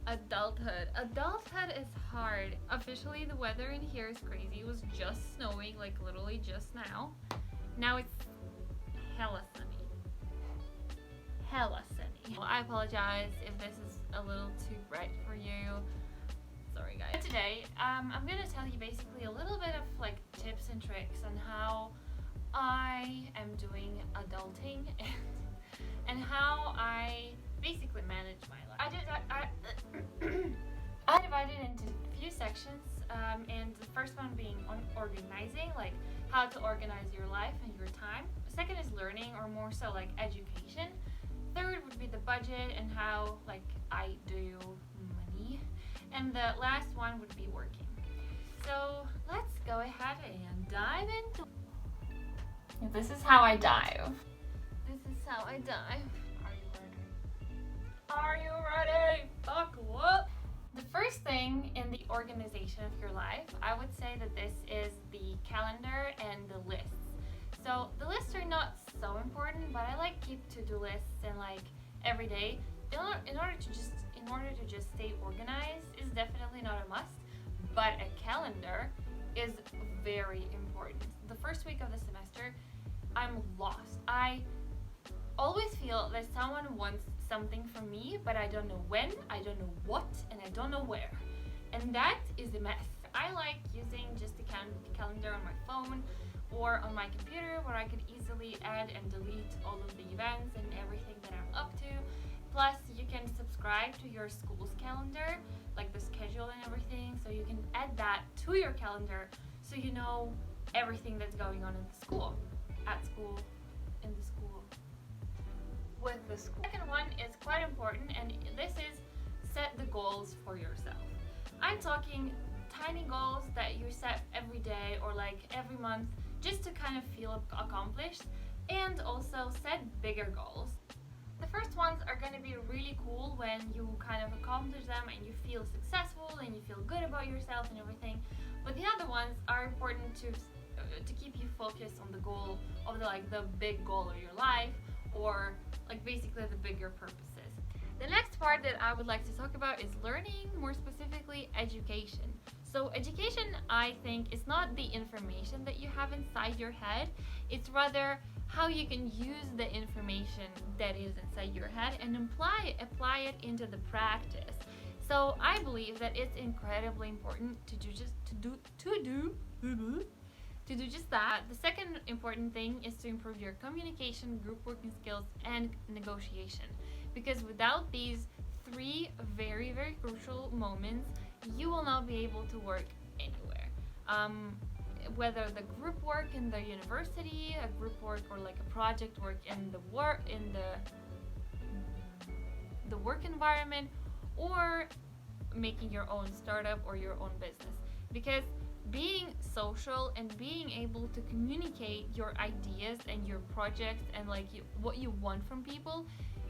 Adulthood. Adulthood is hard. Officially, the weather in here is crazy. It was just snowing, like literally just now. Now it's hella sunny. Hella sunny. Well, I apologize if this is a little too bright for you. Sorry guys. Today, I'm gonna tell you basically a little bit of like tips and tricks on how I am doing adulting and how I basically manage my life. I divided into a few sections, and the first one being on organizing, like how to organize your life and your time. The second is learning, or more so like education. Third would be the budget and how like I do money. And the last one would be working. So let's go ahead and dive into. This is how I dive. This is how I dive. Are you ready? Are you ready? Fuck what? The first thing in the organization of your life, I would say that this is the calendar and the lists. So the lists are not so important, but I like keep to-do lists and like every day in order to just stay organized is definitely not a must, but a calendar is very important. The first week of the semester, I'm lost. I always feel that someone wants something from me, but I don't know when, I don't know what, and I don't know where. And that is a mess. I like using just the calendar on my phone or on my computer, where I could easily add and delete all of the events and everything that I'm up to. Plus, you can subscribe to your school's calendar, like the schedule and everything, so you can add that to your calendar so you know everything that's going on in the school, at school, in the school, with the school. The second one is quite important, and this is set the goals for yourself. I'm talking tiny goals that you set every day or like every month just to kind of feel accomplished, and also set bigger goals. The first ones are going to be really cool when you kind of accomplish them and you feel successful and you feel good about yourself and everything. But the other ones are important to keep you focused on the goal of the big goal of your life, or like basically the bigger purposes. The next part that I would like to talk about is learning, more specifically education. So education, I think, is not the information that you have inside your head. It's rather how you can use the information that is inside your head and apply it into the practice. So I believe that it's incredibly important to do just that. The second important thing is to improve your communication, group working skills, and negotiation. Because without these three very, very crucial moments, you will not be able to work anywhere. Whether the group work in the university, a group work, or like a project work in the work environment, or making your own startup or your own business. Because being social and being able to communicate your ideas and your projects and what you want from people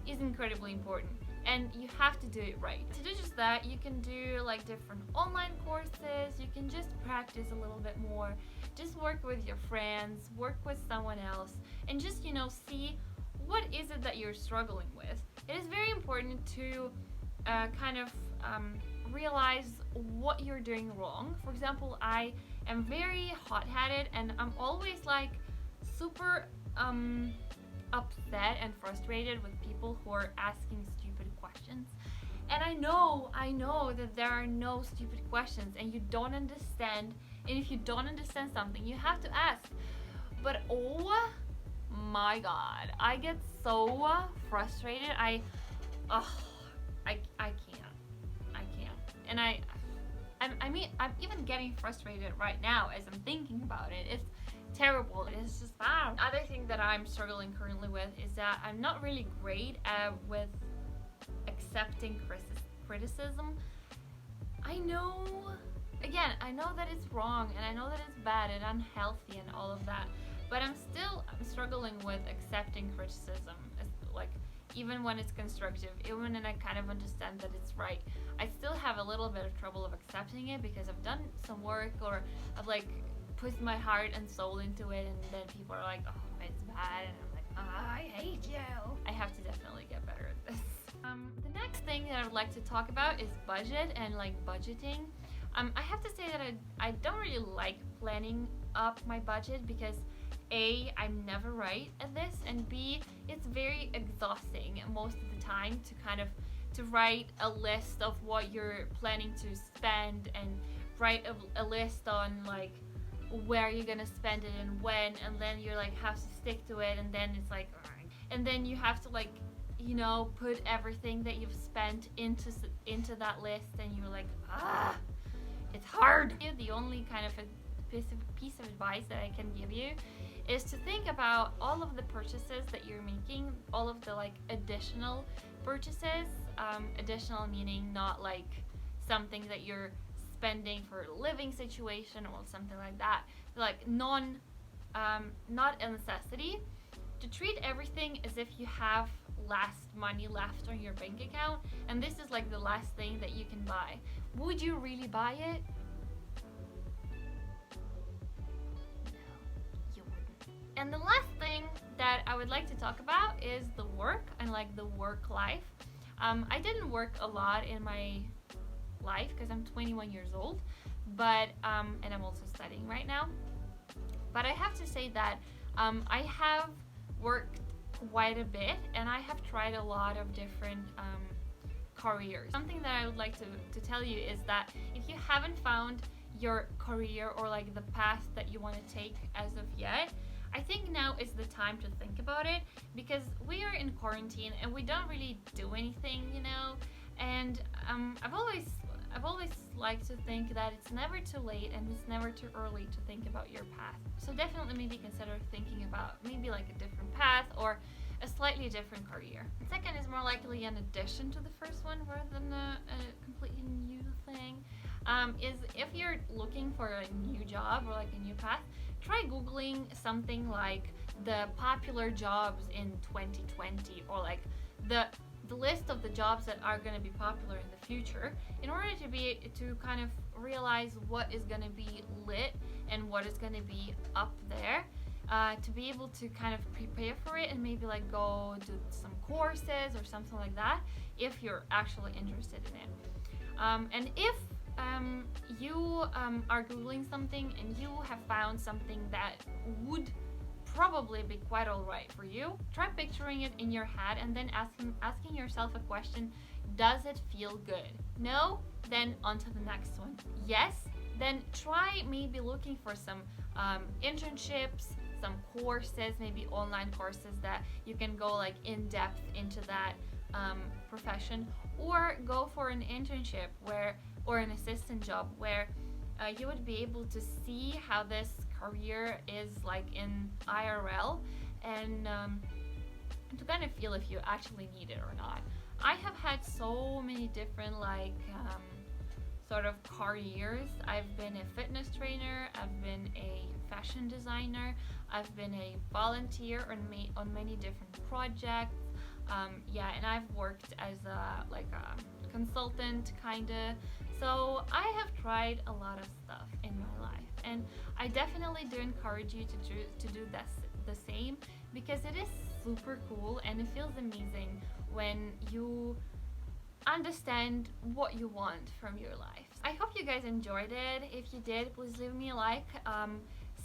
is incredibly important, and you have to do it right. To do just that, you can do like different online courses, you can just practice a little bit more, just work with your friends, work with someone else, and just see what is it that you're struggling with. It is very important to realize what you're doing wrong. For example, I am very hot-headed and I'm always like super upset and frustrated with people who are asking stupid questions. And I know that there are no stupid questions, and you don't understand, and if you don't understand something, you have to ask. But oh my god, I get so frustrated. I can't. And I mean, I'm even getting frustrated right now as I'm thinking about it. It's terrible. It's just bad. Another thing that I'm struggling currently with is that I'm not really great with accepting criticism. I know that it's wrong, and I know that it's bad and unhealthy and all of that, but I'm struggling with accepting criticism, even when it's constructive, even when I kind of understand that it's right. I still have a little bit of trouble of accepting it because I've done some work, or I've put my heart and soul into it, and then people are like, oh, it's bad, and I'm like, oh, I hate you. I have to definitely get better at this. The next thing that I would like to talk about is budget and like budgeting. I have to say that I don't really like planning up my budget because A, I'm never right at this, and B, it's very exhausting most of the time to kind of to write a list of what you're planning to spend and write a list on like where you're gonna spend it and when, and then you're like have to stick to it, and then it's like, and then you have to like, you know, put everything that you've spent into that list, and you're like, it's hard. The only kind of a piece of advice that I can give you is to think about all of the purchases that you're making, all of the like additional purchases, additional meaning not like something that you're spending for a living situation or something like that, like not a necessity. To treat everything as if you have last money left on your bank account, and this is like the last thing that you can buy. Would you really buy it? No, you wouldn't. And the last thing that I would like to talk about is the work and like the work life. I didn't work a lot in my life because I'm 21 years old, but and I'm also studying right now. But I have to say that I have worked quite a bit, and I have tried a lot of different careers. Something that I would like to tell you is that if you haven't found your career or like the path that you want to take as of yet, I think now is the time to think about it, because we are in quarantine and we don't really do anything, you know. And I've always liked to think that it's never too late and it's never too early to think about your path. So definitely maybe consider thinking about maybe like a different path or a slightly different career. The second is more likely an addition to the first one rather than a completely new thing. Is if you're looking for a new job or like a new path, try Googling something like the popular jobs in 2020, or like the list of the jobs that are going to be popular in the future, in order to kind of realize what is going to be lit and what is going to be up there, to be able to kind of prepare for it and maybe like go do some courses or something like that if you're actually interested in it. And if you are Googling something and you have found something that would probably be quite alright for you, try picturing it in your head and then asking yourself a question: does it feel good? No? Then on to the next one. Yes? Then try maybe looking for some internships, some courses, maybe online courses that you can go like in depth into that profession, or go for an internship or an assistant job where you would be able to see how this career is like in IRL, and to kind of feel if you actually need it or not. I have had so many different like sort of careers. I've been a fitness trainer, I've been a fashion designer, I've been a volunteer on many different projects. And I've worked as a consultant kinda. So I have tried a lot of stuff in my life, and I definitely do encourage you to do the same, because it is super cool and it feels amazing when you understand what you want from your life. I hope you guys enjoyed it. If you did, please leave me a like,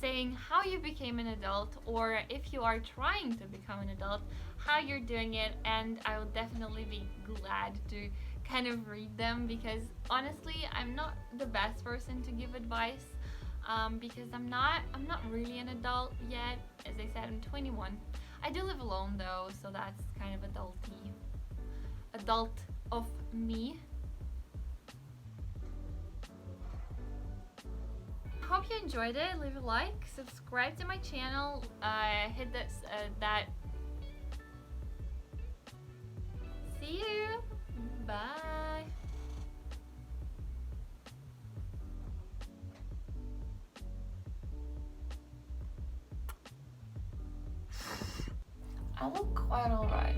saying how you became an adult, or if you are trying to become an adult, how you're doing it, and I will definitely be glad to kind of read them, because honestly I'm not the best person to give advice, because I'm not really an adult yet. As I said, I'm 21. I do live alone though, so that's kind of adult of me. Hope you enjoyed it. Leave a like, subscribe to my channel, hit that. See you. Bye. I look quite alright.